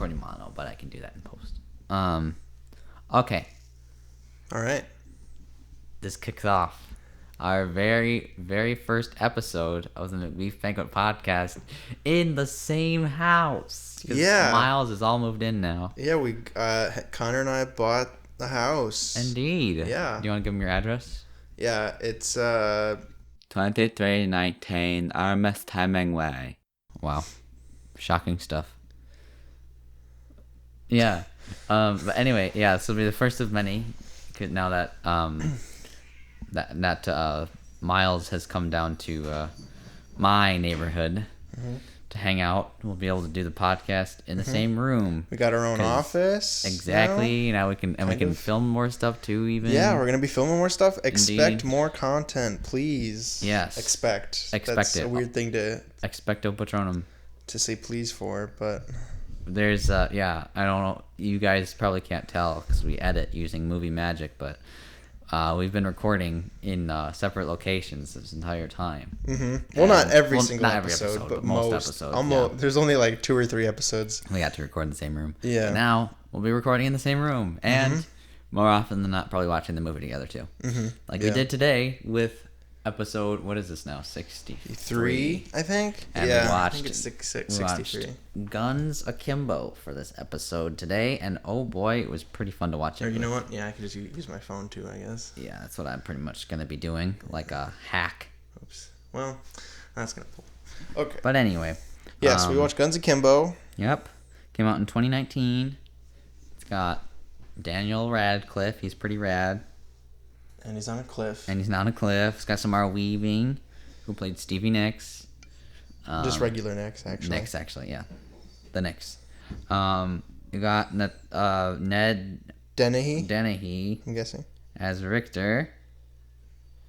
recording mono, but I can do that in post. Okay. All right. This kicks off our very, very first episode of the Macbeef-Banquet podcast in the same house. Yeah. Miles is all moved in now. Yeah, Connor and I bought the house. Indeed. Yeah. Do you want to give him your address? Yeah, it's 2319 Armis Hemingway. Wow. Shocking stuff. Yeah. But anyway, yeah, this will be the first of many. Now that Miles has come down to my neighborhood to hang out, we'll be able to do the podcast in the same room. We got our own office. Exactly. Now we can film more stuff too. Even. Yeah, we're gonna be filming more stuff. Expect Indeed. more content, please. Yes. Expect. it. That's a weird thing to Expecto Patronum. say please for, but There's I don't know, you guys probably can't tell because we edit using Movie Magic, but we've been recording in separate locations this entire time. Well, not every single not every episode, but most most episodes. almost. Yeah. There's only like 2 or 3 episodes. We got to record in the same room. Yeah. But now we'll be recording in the same room, and more often than not, probably watching the movie together too. Like we did today with episode, what is this now? 63, I think. And yeah, we watched, I think it's 63. we watched Guns Akimbo for this episode today, and oh boy, it was pretty fun to watch it. Or you know what? Yeah, I could just use my phone too, I guess. Yeah, that's what I'm pretty much going to be doing, like a hack. Oops. Well, that's gonna pull. Okay. But anyway. Yes, we watched Guns Akimbo. Yep. Came out in 2019. It's got Daniel Radcliffe. He's pretty rad. And he's on a cliff. And he's not on a cliff. It's got Samara Weaving, who played Stevie Nicks. Just regular Nicks, actually. Nicks, actually, yeah. The Nicks. You got Ned Dennehy I'm guessing. as Richter.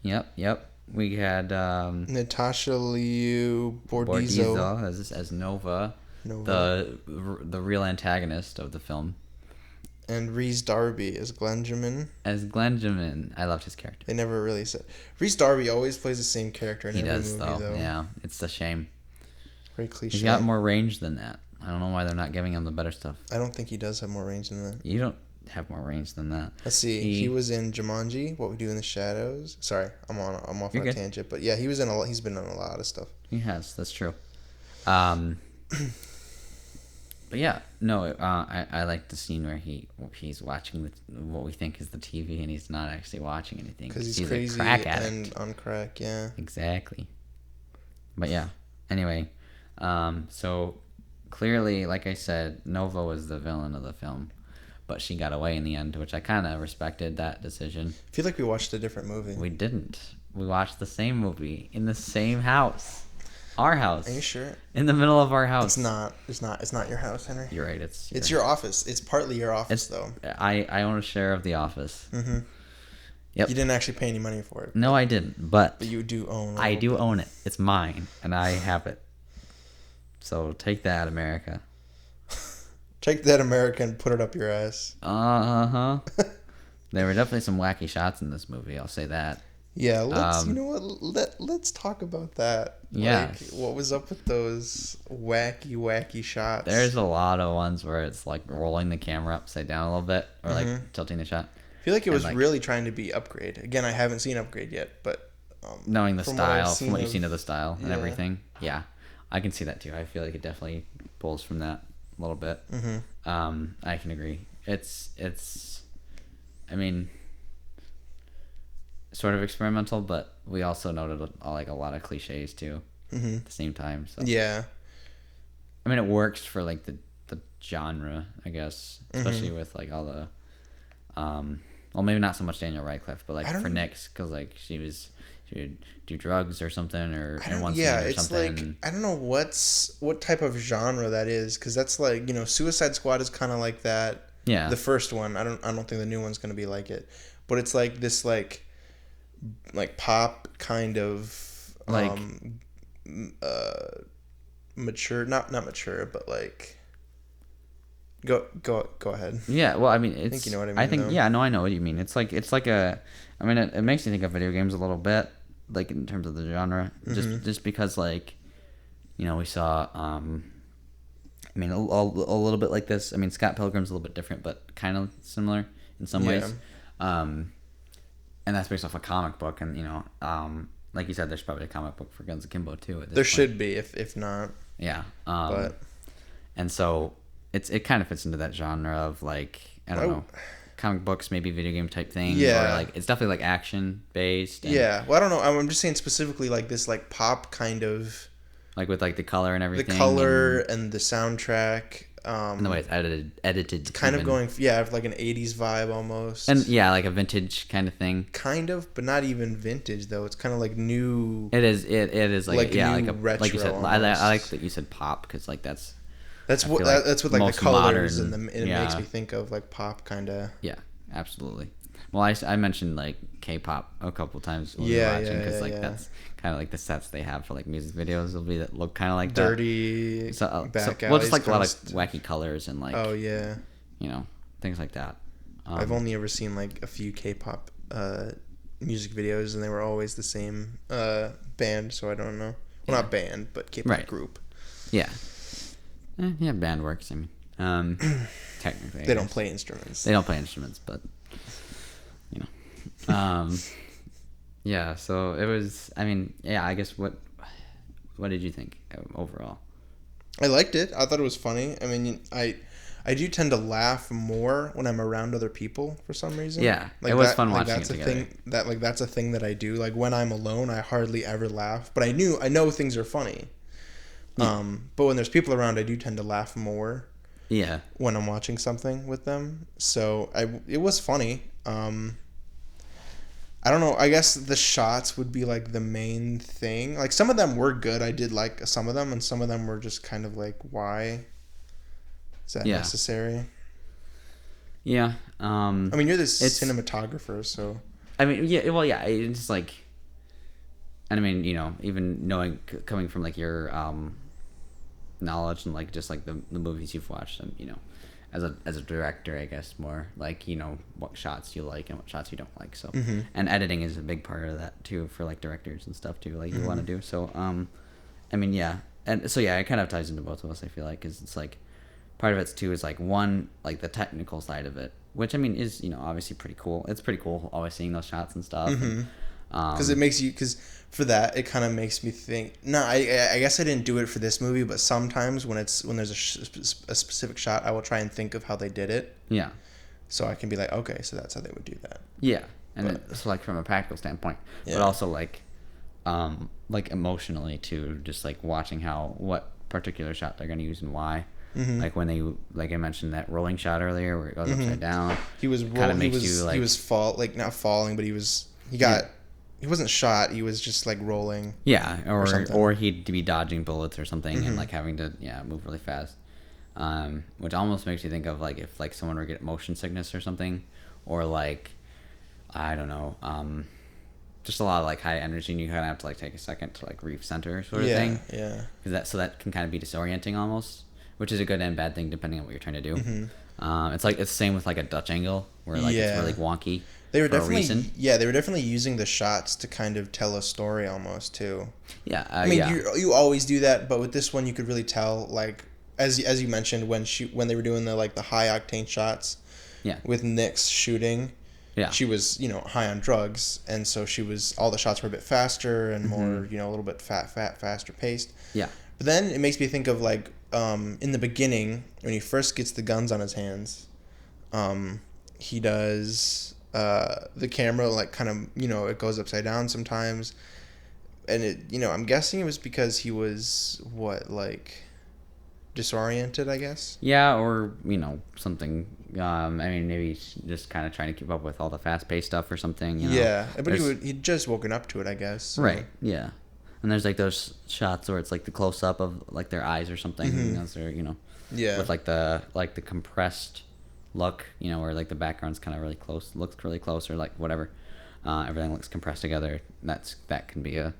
Yep. We had Natasha Liu Bordizzo as Nova. The real antagonist of the film. And Rhys Darby as Glenjamin. I loved his character. They never really said. Rhys Darby always plays the same character in every movie, though. Yeah, it's a shame. Very cliche. He's got more range than that. I don't know why they're not giving him the better stuff. I don't think he does have more range than that. You don't have more range than that. Let's see. He was in Jumanji, What We Do in the Shadows. Sorry, I'm off on a tangent, but yeah, he's been in a lot of stuff. He has. That's true. But yeah, no, I like the scene where he's watching what we think is the TV, and he's not actually watching anything because he's crazy a crack addict. and on crack. Yeah, exactly. But yeah, anyway, so clearly, like I said, Nova was the villain of the film, but she got away in the end, which I kind of respected that decision. I feel like we watched a different movie. We didn't. We watched the same movie in the same house. Our house. Are you sure? In the middle of our house. It's not your house, Henry. You're right. It's your office. It's partly your office, though. I own a share of the office. Mm-hmm. Yep. You didn't actually pay any money for it. No, I didn't. But you do own. I do own it. It's mine, and I have it. So take that, America. Take that, America, and put it up your ass. There were definitely some wacky shots in this movie. I'll say that. Yeah, let's. You know what? Let's talk about that. Yeah. Like, what was up with those wacky shots? There's a lot of ones where it's like rolling the camera upside down a little bit, or like tilting the shot. I feel like it was really trying to be Upgrade. Again, I haven't seen Upgrade yet, but knowing the style, from what you've seen of the style and everything, yeah, I can see that too. I feel like it definitely pulls from that a little bit. I can agree. It's, I mean, sort of experimental, but we also noted like a lot of cliches too at the same time. So yeah, I mean, it works for like the genre, I guess, especially with like all the well, maybe not so much Daniel Radcliffe, but like for Nyx, because like she would do drugs or something, or in one scene or it's something. like I don't know what type of genre that is, because that's like, you know, Suicide Squad is kind of like that. Yeah, the first one. I don't think the new one's gonna be like it, but it's like this like pop kind of like mature, not mature, but like go ahead. Yeah, well, I mean, it's, I think you know what I mean. I think though. Yeah, no, I know what you mean. It's like a, I mean, it makes me think of video games a little bit, like in terms of the genre, just because like, you know, we saw I mean, a little bit like this. I mean, Scott Pilgrim's a little bit different, but kind of similar in some ways. And that's based off a comic book, and like you said, there's probably a comic book for Guns Akimbo too. There should be, if not. Yeah. But and so it kind of fits into that genre of like, I don't know, comic books, maybe video game type thing. Yeah. Or like it's definitely like action based. Yeah. Well, I don't know. I'm just saying specifically like this like pop kind of. Like with like the color and everything. The color and the soundtrack. And the way it's edited. It's kind of going, like an 80s vibe almost. And yeah, like a vintage kind of thing. Kind of, but not even vintage though. It's kind of like new. It is. It is like yeah, like a retro. Like you said, almost. I like that you said pop because like that's what like the colors modern, and it makes me think of like pop kind of. Yeah, absolutely. Well, I mentioned like K-pop a couple times when we were watching because that's kind of like the sets they have for like music videos will be that look kind of like dirty that. So, back well, just like a lot of wacky colors and like things like that. I've only ever seen like a few K-pop music videos and they were always the same band, so I don't know. Well, not band, but K-pop group. Yeah. Yeah, band works. I mean, technically, they don't play instruments. They don't play instruments, but yeah. So it was. I mean, yeah. I guess what did you think overall? I liked it. I thought it was funny. I mean, I do tend to laugh more when I'm around other people for some reason. Yeah, like it was fun watching it together. That's a thing that I do. Like when I'm alone, I hardly ever laugh. But I know things are funny. Yeah. But when there's people around, I do tend to laugh more. Yeah. When I'm watching something with them, so it was funny. I don't know. I guess the shots would be like the main thing. Like some of them were good. I did like some of them, and some of them were just kind of like, why is that necessary? Yeah. I mean, you're the cinematographer, so. I mean, yeah. Well, yeah. It's just like, and I mean, even coming from like your knowledge and like just like the movies you've watched, and as a director, I guess more like what shots you like and what shots you don't like. So and editing is a big part of that too for like directors and stuff too. Like you want to do so. I mean, yeah, and so yeah, it kind of ties into both of us. I feel like because it's like part of it too is like one like the technical side of it, which I mean is obviously pretty cool. It's pretty cool always seeing those shots and stuff. Because it makes you for that it kind of makes me think. No, I guess I didn't do it for this movie, but sometimes when there's a specific shot, I will try and think of how they did it. Yeah. So I can be like, okay, so that's how they would do that. Yeah, and it's like from a practical standpoint, but also like emotionally too, just like watching what particular shot they're gonna use and why. Like when they like I mentioned that rolling shot earlier where it goes upside down. He was kind of makes you like he was not falling, but he got. He wasn't shot. He was just like rolling. Yeah, or he'd be dodging bullets or something and like having to move really fast, which almost makes you think of like if like someone were to get motion sickness or something, or like I don't know, just a lot of like high energy and you kind of have to like take a second to like recenter sort of thing. Yeah. Because that can kind of be disorienting almost, which is a good and bad thing depending on what you're trying to do. It's like it's the same with like a Dutch angle where like it's really wonky. They were definitely using the shots to kind of tell a story almost too. Yeah, I mean you always do that, but with this one you could really tell like as you mentioned when they were doing the like the high octane shots. Yeah. With Nyx shooting. Yeah. She was high on drugs, and so all the shots were a bit faster and more a little bit faster paced. Yeah. But then it makes me think of like in the beginning when he first gets the guns on his hands, he does. The camera like kind of it goes upside down sometimes, and it I'm guessing it was because he was disoriented, I guess. Yeah, or something. I mean, maybe just kind of trying to keep up with all the fast-paced stuff or something. Yeah, but he'd just woken up to it, I guess. So. Right. Yeah, and there's like those shots where it's like the close-up of like their eyes or something. As they're with like the compressed look, where like the background's kind of really close, looks really close, or like whatever, everything looks compressed together. That can be a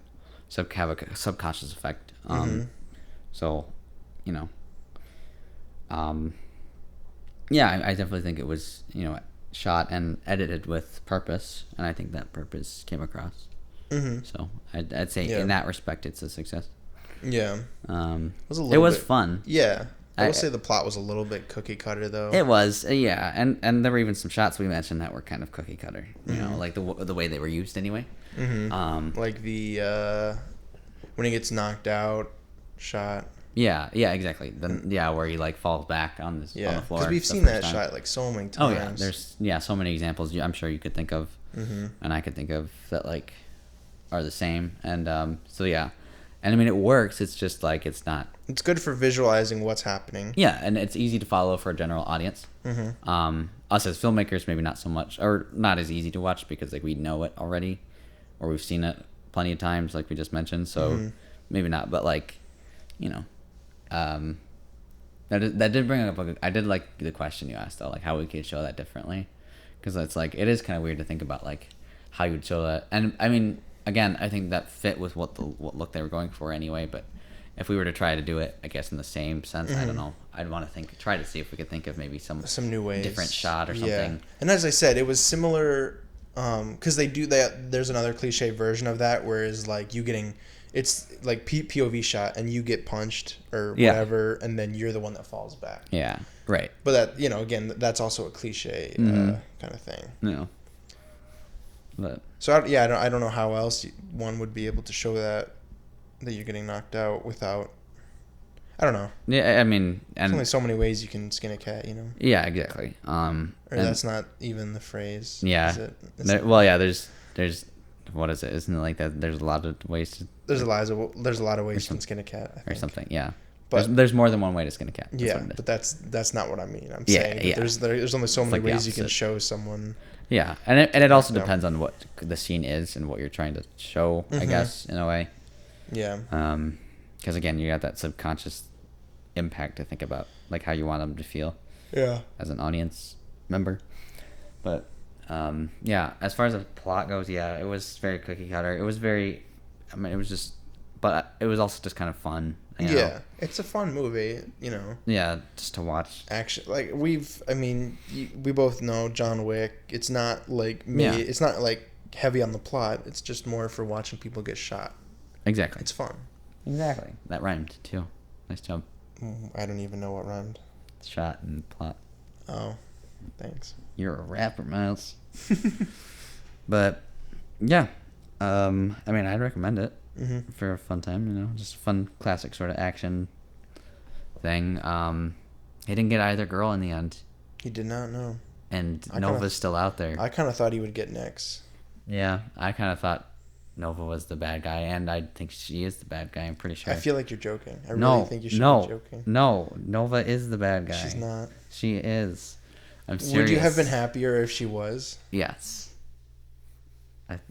subconscious effect. So, yeah, I definitely think it was shot and edited with purpose, and I think that purpose came across. So I'd say in that respect, it's a success. Yeah. It was fun. Yeah. I will say the plot was a little bit cookie cutter, though. It was, yeah, and there were even some shots we mentioned that were kind of cookie cutter. You know, like the way they were used anyway. Like the when he gets knocked out shot. Yeah, exactly. Then where he like falls back on the floor. Because we've seen that shot like so many times. Oh yeah, there's so many examples. I'm sure you could think of, and I could think of that like are the same. And so yeah, and I mean it works. It's just like it's not. It's good for visualizing what's happening. Yeah, and it's easy to follow for a general audience. Us as filmmakers, maybe not so much, or not as easy to watch because like we know it already, or we've seen it plenty of times, like we just mentioned. So maybe not, but like, you know, that did bring up. I did like the question you asked though, like how we could show that differently, because it's like it is kind of weird to think about like how you would show that. And I mean, again, I think that fit with what look they were going for anyway, but. If we were to try to do it, I guess in the same sense, I don't know. I'd want to try to see if we could think of maybe some new ways, different shot or something. Yeah. And as I said, it was similar because they do that. There's another cliche version of that, whereas like it's like POV shot, and you get punched or whatever, and then you're the one that falls back. Yeah, right. But that again, that's also a cliche kind of thing. No. But so I don't know how else one would be able to show that you're getting knocked out without. I don't know. Yeah, I mean, and there's only so many ways you can skin a cat, you know. Yeah, exactly. Or that's not even the phrase. Yeah. Is it? There's what is it? Isn't it like that? There's a lot of ways to. There's a lot of ways you can skin a cat. I think. Or something. Yeah. But there's more than one way to skin a cat. But that's not what I mean. I'm saying there's only so many ways you can show someone. Yeah, and it also depends on what the scene is and what you're trying to show. I guess in a way. Yeah. Because again, you got that subconscious impact to think about, like how you want them to feel. Yeah. As an audience member, but as far as the plot goes, it was very cookie cutter. It was very, I mean, it was just, but it was also just kind of fun. You know? Yeah, it's a fun movie, you know. Yeah, just to watch. Action, like we both know John Wick. It's not like it's not like heavy on the plot. It's just more for watching people get shot. Exactly. It's fun. Exactly. That rhymed, too. Nice job. I don't even know what rhymed. Shot and plot. Oh, thanks. You're a rapper, Miles. But, yeah. I mean, I'd recommend it for a fun time, you know. Just a fun, classic sort of action thing. He didn't get either girl in the end. He did not, no. And Nova's still out there. I kind of thought he would get Nyx. Yeah, I kind of thought Nova was the bad guy, and I think she is the bad guy. I'm pretty sure. I feel like you're joking. I really think you should be joking. No, Nova is the bad guy. She's not. She is. I'm serious. Would you have been happier if she was? Yes.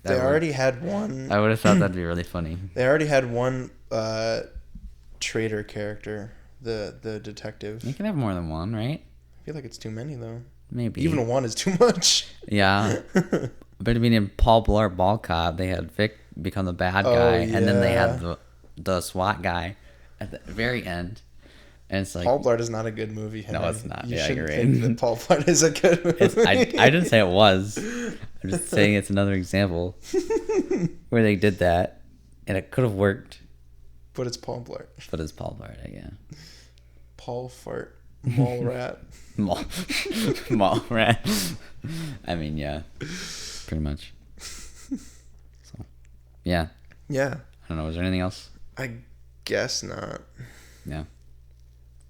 They already had one. I would have thought that'd be really funny. They already had one traitor character, the detective. You can have more than one, right? I feel like it's too many, though. Maybe. Even one is too much. Yeah. But I mean, in Paul Blart Ball Cop, they had Vic become the bad guy, and then they had the SWAT guy at the very end. And it's like Paul Blart is not a good movie, Henry. No, it's not. You're right. Think that Paul Blart is a good movie. I didn't say it was. I'm just saying it's another example where they did that, and it could have worked. But it's Paul Blart. Yeah. Paul Fart. Mall rat. Mall rat. I mean, yeah. Pretty much. So, yeah. Yeah. I don't know. Is there anything else? I guess not. Yeah.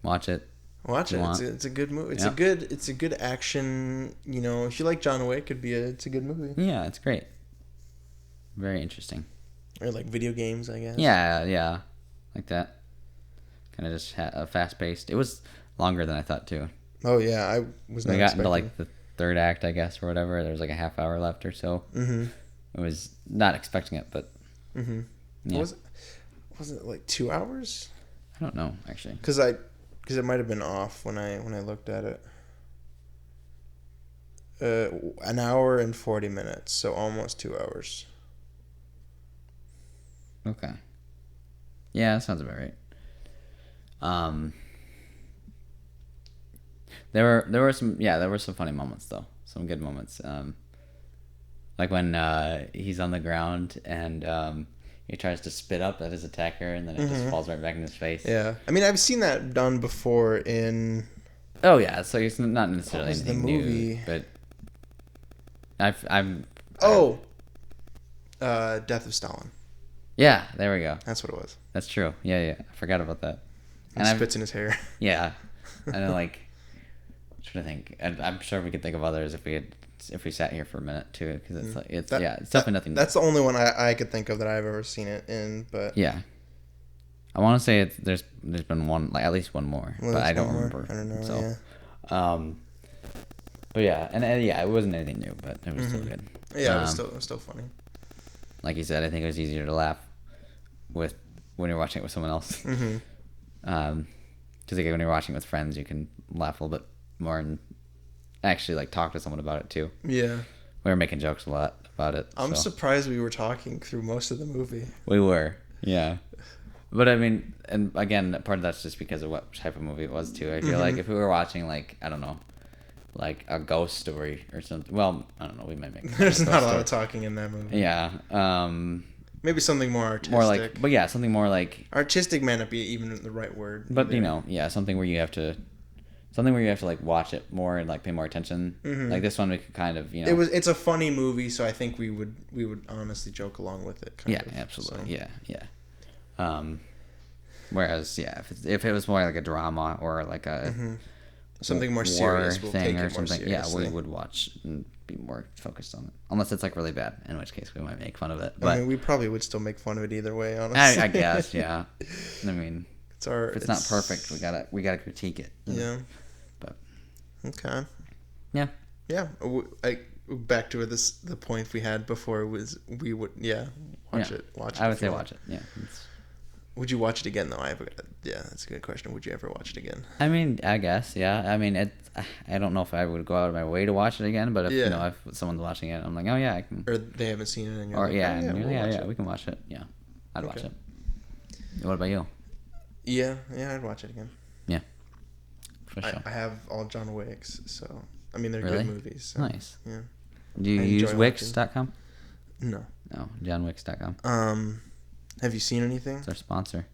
Watch it. Watch it. It's a good movie. It's a good action. You know, if you like John Wick, it's a good movie. Yeah, it's great. Very interesting. Or like video games, I guess. Yeah, like that. Kind of just fast paced. It was longer than I thought too. Oh yeah, I was not expecting. We got into like the third act, I guess, or whatever. There was like a half hour left or so. I was not expecting it, but yeah. Was it like 2 hours? I don't know, actually. Because it might have been off when I looked at it. 1 hour and 40 minutes, so almost 2 hours. Okay. Yeah, that sounds about right. There were some funny moments though. Some good moments. Like when he's on the ground and he tries to spit up at his attacker, and then it just falls right back in his face. Yeah, I mean, I've seen that done before in. Oh yeah, so it's not necessarily anything the movie? new, but Death of Stalin. Yeah, there we go. That's what it was. That's true. Yeah, I forgot about that. And spits in his hair. Yeah, and then I'm trying to think. I'm sure we could think of others if we sat here for a minute too, because it's definitely nothing. That's the only one I could think of that I've ever seen it in, but yeah. I want to say there's been one, at least one more, but I don't remember. I don't know. So, yeah. But yeah, and it wasn't anything new, but it was still good. Yeah, it was still funny. Like you said, I think it was easier to laugh with when you're watching it with someone else. Because when you're watching it with friends, you can laugh a little bit more and actually talk to someone about it too. Yeah. We were making jokes a lot about it. I'm surprised we were talking through most of the movie. We were, yeah. But I mean, and again, part of that's just because of what type of movie it was too. I feel like if we were watching I don't know, a ghost story or something. Well, I don't know. We might make. There's not a lot of talking in that movie. Yeah. Maybe something more artistic. Something more artistic may not be even the right word. But something where you have to watch it more and pay more attention. Like this one, we could kind of It's a funny movie, so I think we would honestly joke along with it. Absolutely. So. Yeah. Whereas, if it was more like a drama or a something more serious thing or something, we would watch and be more focused on it. Unless it's really bad, in which case we might make fun of it. But I mean, we probably would still make fun of it either way, honestly. I guess, yeah. I mean, if it's not perfect, we gotta critique it. Yeah. But okay. Yeah. Yeah. Back to the point we had before was we would watch it. I would say watch it. Yeah. Would you watch it again though? That's a good question. Would you ever watch it again? I mean, I guess, yeah. I mean, I don't know if I would go out of my way to watch it again, but if if someone's watching it, I'm like, oh yeah, I can. Or they haven't seen it, and you're we can watch it. Yeah, I'd watch it. What about you? Yeah, I'd watch it again. Yeah, for sure. I have all John Wicks, so I mean they're good movies. So, nice. Yeah. Do you use Wix.com? No. No, JohnWicks.com. Have you seen anything? It's our sponsor.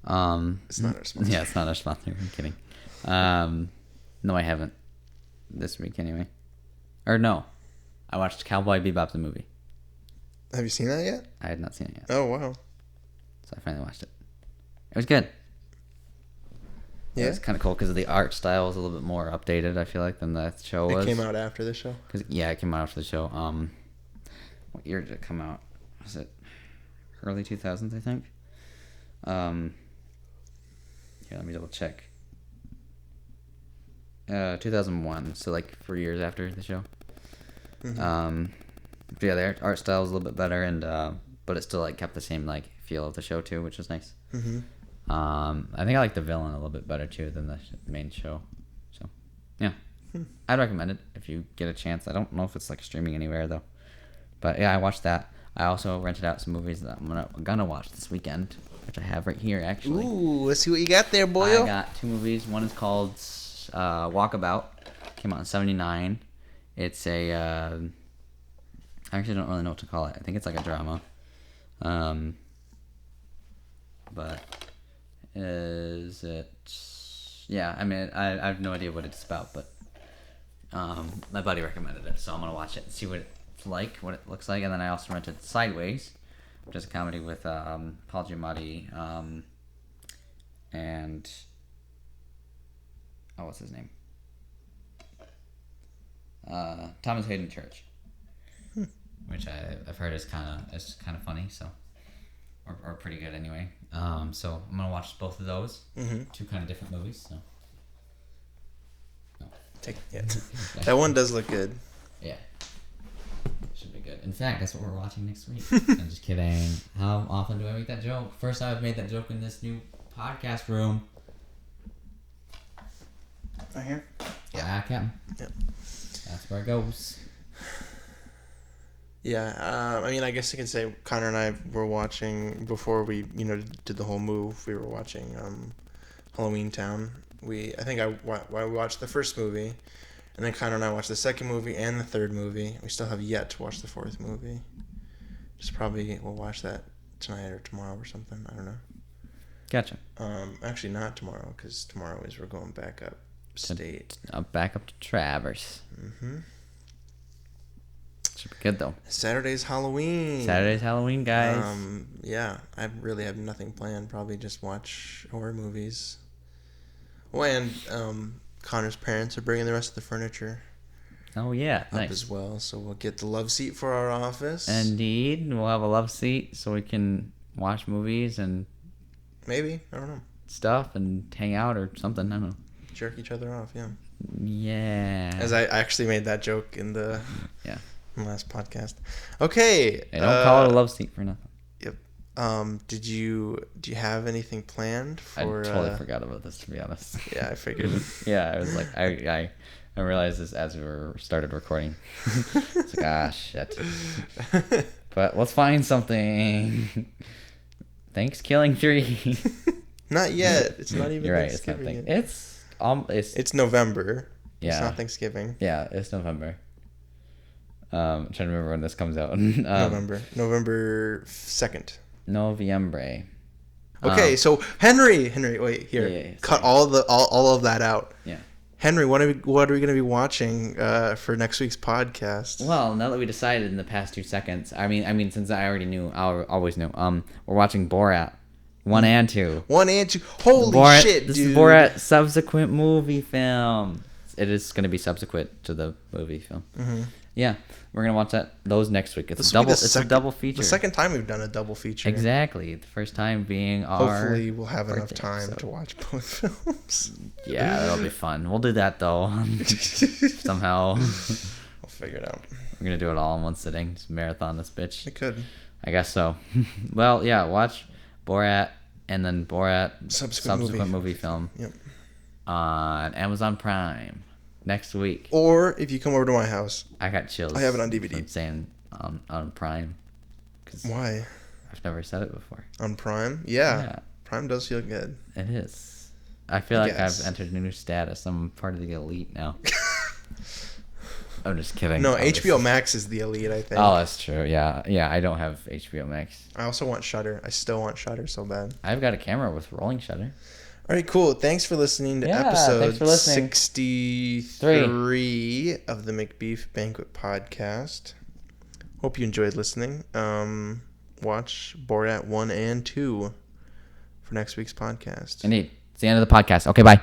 It's not our sponsor. Yeah, it's not our sponsor. I'm kidding. No, I haven't. This week, anyway. Or no. I watched Cowboy Bebop the movie. Have you seen that yet? I had not seen it yet. Oh, wow. So I finally watched it. It was good. Yeah? It was kind of cool because the art style was a little bit more updated, I feel like, than the show was. It came out after the show? It came out after the show. What year did it come out? Was it early 2000s, I think? Here, let me double check. 2001, so 4 years after the show. But yeah, the art style was a little bit better, and but it still kept the same feel of the show too, which was nice. I think I like the villain a little bit better too than the main show. So yeah, I'd recommend it if you get a chance. I don't know if it's streaming anywhere though, but yeah, I watched that. I also rented out some movies that I'm gonna watch this weekend, which I have right here actually. Ooh, let's see what you got there, boyo. I got two movies. One is called Walkabout. Came out in '79. It's a I actually don't really know what to call it. I think it's a drama. But is it? Yeah, I mean, I have no idea what it's about, but my buddy recommended it, so I'm gonna watch it and see what it's like, what it looks like. And then I also rented Sideways, which is a comedy with Paul Giamatti and what's his name? Thomas Hayden Church, which I've heard is kind of funny, so or pretty good anyway. So I'm gonna watch both of those. Two kind of different movies. So that one does look good. Yeah, should be good. In fact, that's what we're watching next week. I'm just kidding. How often do I make that joke? First, I've made that joke in this new podcast room. Right here. Yeah, Captain. Yep. That's where it goes. Yeah, I mean, I guess I can say Connor and I were watching, before we, did the whole move, we were watching Halloween Town. I think I watched the first movie, and then Connor and I watched the second movie and the third movie. We still have yet to watch the fourth movie. We'll watch that tonight or tomorrow or something. I don't know. Gotcha. Actually, not tomorrow, because tomorrow we're going back up state. Back up to Traverse. Mm-hmm. Should be good though. Saturday's Halloween. Saturday's Halloween, guys. Yeah, I really have nothing planned. Probably just watch horror movies. Oh, and Connor's parents are bringing the rest of the furniture. Oh yeah, up as well. So we'll get the love seat for our office. Indeed, we'll have a love seat so we can watch movies and maybe, I don't know, stuff and hang out or something. I don't know. Jerk each other off, yeah. Yeah. As I actually made that joke in the last podcast. Okay. Hey, don't call it a love seat for nothing. Yep. Do you have anything planned for? I totally forgot about this, to be honest. Yeah, I figured. Yeah, I was like, I realized this as we started recording. It's like, ah, shit. But let's find something. Thanksgiving 3. Not yet. It's not even. You're right. Thanksgiving It's not It's November. Yeah. It's not Thanksgiving. Yeah, it's November. I'm trying to remember when this comes out. November 2nd. November. Okay, so Henri, wait here. Yeah, cut all of that out. Yeah. Henri, what are we going to be watching for next week's podcast? Well, now that we decided in the past 2 seconds, I mean, since I already knew, I always knew. We're watching Borat 1 and 2. 1 and 2. Holy Borat, shit, this dude! Is Borat Subsequent Moviefilm. It is going to be subsequent to the movie film. Mm-hmm. Yeah, we're gonna watch those next week. It's a double feature. The second time we've done a double feature. Exactly. The first time being our. Hopefully, we'll have enough time to watch both films. Yeah, that'll be fun. We'll do that though. Somehow. We'll figure it out. We're gonna do it all in one sitting. Just marathon this bitch. We could. I guess so. Well, yeah. Watch Borat and then Borat Subsequent Moviefilm. Yep. On Amazon Prime. Next week. Or if you come over to my house. I got chills. I have it on DVD. I'm saying on Prime. Why? I've never said it before. On Prime? Yeah. Prime does feel good. It is. I feel like I've entered a new status. I'm part of the elite now. I'm just kidding. No, HBO Max is the elite, I think. Oh, that's true. Yeah. Yeah, I don't have HBO Max. I also want Shudder. I still want Shudder so bad. I've got a camera with rolling shutter. All right, cool. Thanks for listening to episode 63 of the Macbeef-Banquet podcast. Hope you enjoyed listening. Watch Borat 1 and 2 for next week's podcast. Indeed. It's the end of the podcast. Okay, bye.